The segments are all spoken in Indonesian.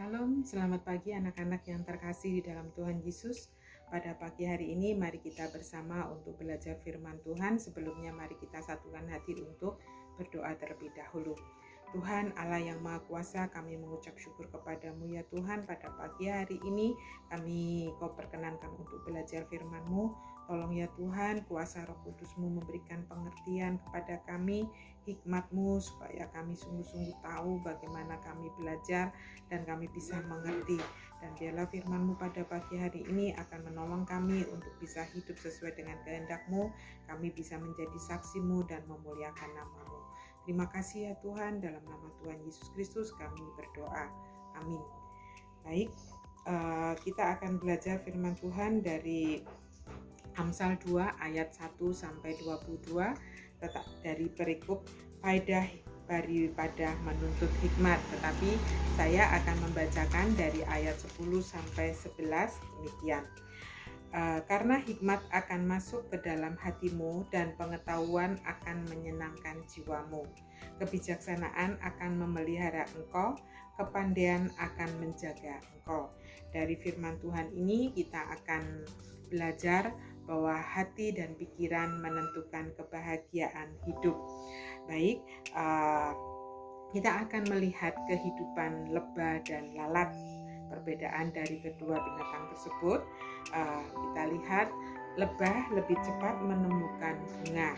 Shalom, selamat pagi anak-anak yang terkasih di dalam Tuhan Yesus. Pada pagi hari ini mari kita bersama untuk belajar firman Tuhan. Sebelumnya mari kita satukan hati untuk berdoa terlebih dahulu. Tuhan Allah yang Maha Kuasa, kami mengucap syukur kepadamu ya Tuhan. Pada pagi hari ini kami Kau perkenankan untuk belajar firman-Mu. Tolong ya Tuhan, kuasa Roh Kudus-Mu memberikan pengertian kepada kami, hikmat-Mu supaya kami sungguh-sungguh tahu bagaimana kami belajar dan kami bisa mengerti. Dan biarlah firman-Mu pada pagi hari ini akan menolong kami untuk bisa hidup sesuai dengan kehendak-Mu. Kami bisa menjadi saksi-Mu dan memuliakan nama-Mu. Terima kasih ya Tuhan, dalam nama Tuhan Yesus Kristus kami berdoa. Amin. Baik, kita akan belajar firman Tuhan dari Amsal 2 ayat 1 sampai 22, tetap dari perikop faedah daripada menuntut hikmat, tetapi saya akan membacakan dari ayat 10 sampai 11 demikian. Karena hikmat akan masuk ke dalam hatimu dan pengetahuan akan menyenangkan jiwamu. Kebijaksanaan akan memelihara engkau, kepandaian akan menjaga engkau. Dari firman Tuhan ini kita akan belajar bahwa hati dan pikiran menentukan kebahagiaan hidup. Baik, kita akan melihat kehidupan lebah dan lalat. Perbedaan dari kedua binatang tersebut, kita lihat lebah lebih cepat menemukan bunga.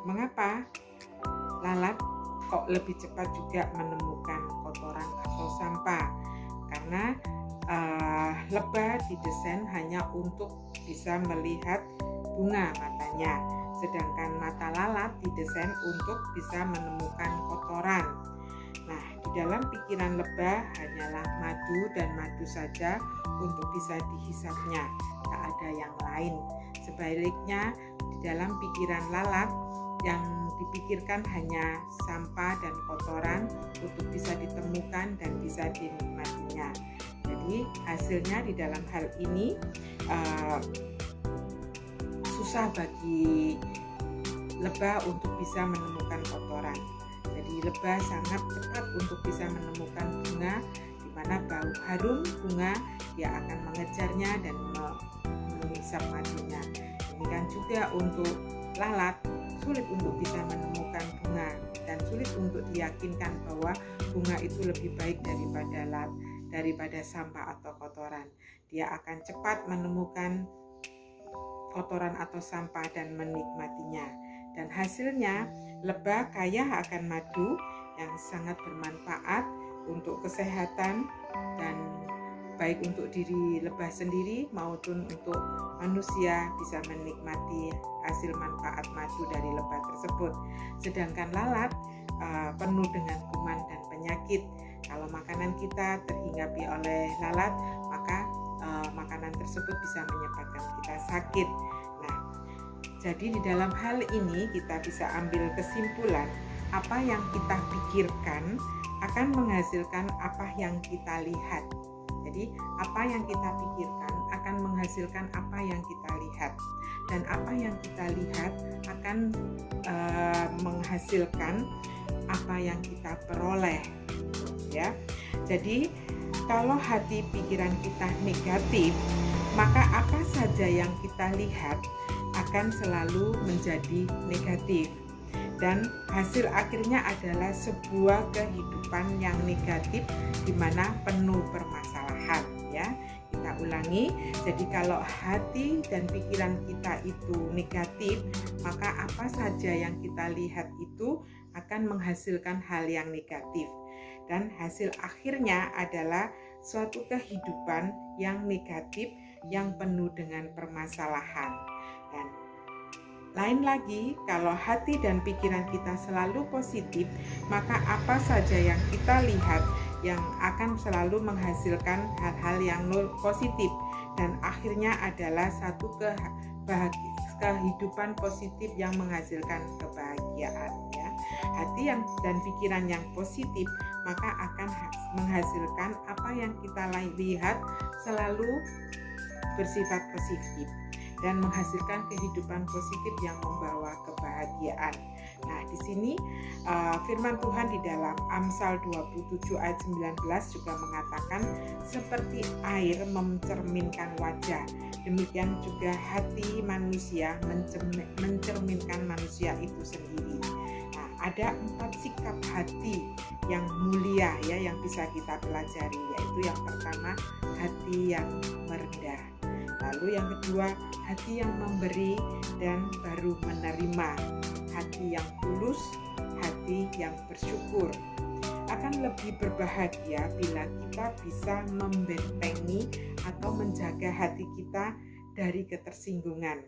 Mengapa lalat kok lebih cepat juga menemukan kotoran atau sampah? Karena lebah didesain hanya untuk bisa melihat bunga matanya, sedangkan mata lalat didesain untuk bisa menemukan kotoran. Nah, di dalam pikiran lebah hanyalah madu dan madu saja untuk bisa dihisapnya, tak ada yang lain. Sebaliknya, di dalam pikiran lalat yang dipikirkan hanya sampah dan kotoran untuk bisa ditemukan dan bisa dinikmatinya. Jadi hasilnya di dalam hal ini susah bagi lebah untuk bisa menemukan kotoran. Jadi lebah sangat cepat untuk bisa menemukan bunga, di mana bau harum bunga dia akan mengejarnya dan menghisap madunya. Demikian juga untuk lalat, sulit untuk bisa menemukan bunga dan sulit untuk diyakinkan bahwa bunga itu lebih baik daripada sampah atau kotoran. Dia akan cepat menemukan kotoran atau sampah dan menikmatinya. Dan hasilnya lebah kaya akan madu yang sangat bermanfaat untuk kesehatan dan baik untuk diri lebah sendiri maupun untuk manusia bisa menikmati hasil manfaat madu dari lebah tersebut. Sedangkan lalat penuh dengan kuman dan penyakit. Kalau makanan kita terhinggapi oleh lalat, maka makanan tersebut bisa menyebabkan kita sakit. Nah, jadi di dalam hal ini kita bisa ambil kesimpulan apa yang kita pikirkan akan menghasilkan apa yang kita lihat. Jadi apa yang kita pikirkan akan menghasilkan apa yang kita lihat, dan apa yang kita lihat akan menghasilkan apa yang kita peroleh. Ya, jadi kalau hati pikiran kita negatif, maka apa saja yang kita lihat akan selalu menjadi negatif, dan hasil akhirnya adalah sebuah kehidupan yang negatif di mana penuh permasalahan. Ya, kita ulangi. Jadi kalau hati dan pikiran kita itu negatif, maka apa saja yang kita lihat itu akan menghasilkan hal yang negatif, dan hasil akhirnya adalah suatu kehidupan yang negatif yang penuh dengan permasalahan. Dan lain lagi, kalau hati dan pikiran kita selalu positif, maka apa saja yang kita lihat yang akan selalu menghasilkan hal-hal yang positif, dan akhirnya adalah satu kehidupan positif yang menghasilkan kebahagiaan. Ya, hati dan pikiran yang positif maka akan menghasilkan apa yang kita lihat selalu bersifat positif dan menghasilkan kehidupan positif yang membawa kebahagiaan. Nah, di sini firman Tuhan di dalam Amsal 27 ayat 19 juga mengatakan, seperti air mencerminkan wajah, demikian juga hati manusia mencerminkan manusia itu sendiri. Nah, ada 4 sikap hati yang mulia ya yang bisa kita pelajari, yaitu yang pertama hati yang merendah, lalu yang kedua hati yang memberi dan baru menerima, hati yang tulus, hati yang bersyukur. Akan lebih berbahagia bila kita bisa membentengi atau menjaga hati kita dari ketersinggungan,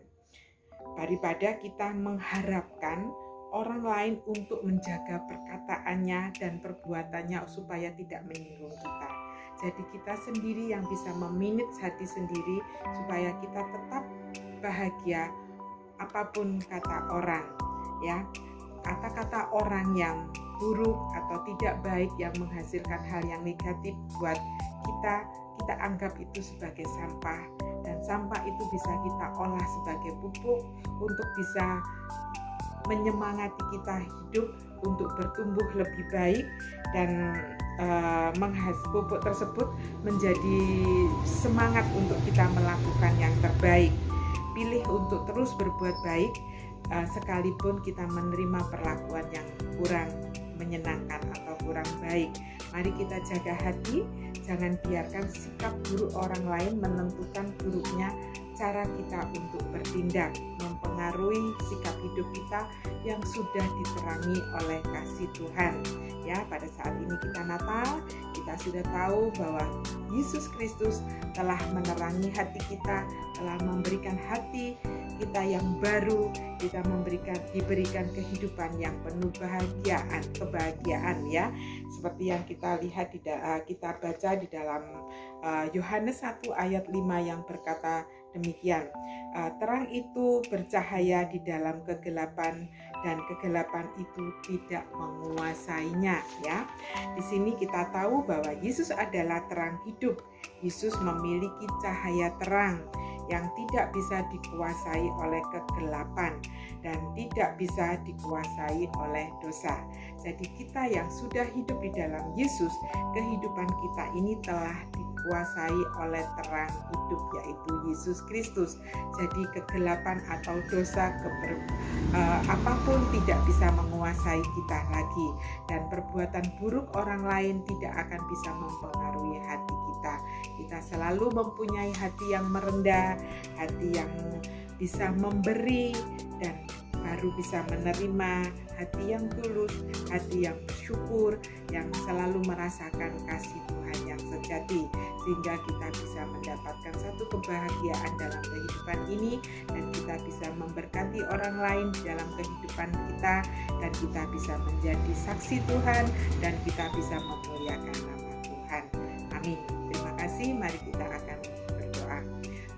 daripada kita mengharapkan orang lain untuk menjaga perkataannya dan perbuatannya supaya tidak menyinggung kita. Jadi kita sendiri yang bisa memanage hati sendiri supaya kita tetap bahagia apapun kata orang ya. Kata-kata orang yang buruk atau tidak baik yang menghasilkan hal yang negatif buat kita anggap itu sebagai sampah, dan sampah itu bisa kita olah sebagai pupuk untuk bisa menyemangati kita hidup untuk bertumbuh lebih baik, dan pupuk tersebut menjadi semangat untuk kita melakukan yang terbaik. Pilih untuk terus berbuat baik sekalipun kita menerima perlakuan yang kurang menyenangkan atau kurang baik. Mari kita jaga hati, jangan biarkan sikap buruk orang lain menentukan buruknya cara kita untuk bertindak, mempengaruhi sikap hidup kita yang sudah diterangi oleh kasih Tuhan. Ya, pada saat ini kita Natal, kita sudah tahu bahwa Yesus Kristus telah menerangi hati kita, telah memberikan hati kita yang baru, kita diberikan kehidupan yang penuh kebahagiaan ya. Seperti yang kita lihat kita baca di dalam Yohanes 1 ayat 5 yang berkata demikian, terang itu bercahaya di dalam kegelapan dan kegelapan itu tidak menguasainya ya. Di sini kita tahu bahwa Yesus adalah terang hidup. Yesus memiliki cahaya terang yang tidak bisa dikuasai oleh kegelapan dan tidak bisa dikuasai oleh dosa. Jadi kita yang sudah hidup di dalam Yesus, kehidupan kita ini telah dikuasai oleh terang hidup, yaitu Yesus Kristus. Jadi kegelapan atau dosa apapun tidak bisa menguasai kita lagi, dan perbuatan buruk orang lain tidak akan bisa mempengaruhi hati kita. Kita selalu mempunyai hati yang merendah, hati yang bisa memberi dan baru bisa menerima, hati yang tulus, hati yang bersyukur, yang selalu merasakan kasih Tuhan yang sejati, sehingga kita bisa mendapatkan satu kebahagiaan dalam kehidupan ini, dan kita bisa memberkati orang lain dalam kehidupan kita, dan kita bisa menjadi saksi Tuhan, dan kita bisa memuliakan nama Tuhan. Amin. Terima kasih. Mari kita akan berdoa.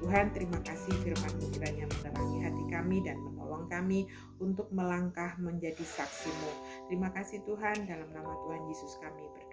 Tuhan, terima kasih firman-Mu kiranya menerangi hati kami dan menolong kami untuk melangkah menjadi saksi-Mu. Terima kasih Tuhan, dalam nama Tuhan Yesus kami berdoa.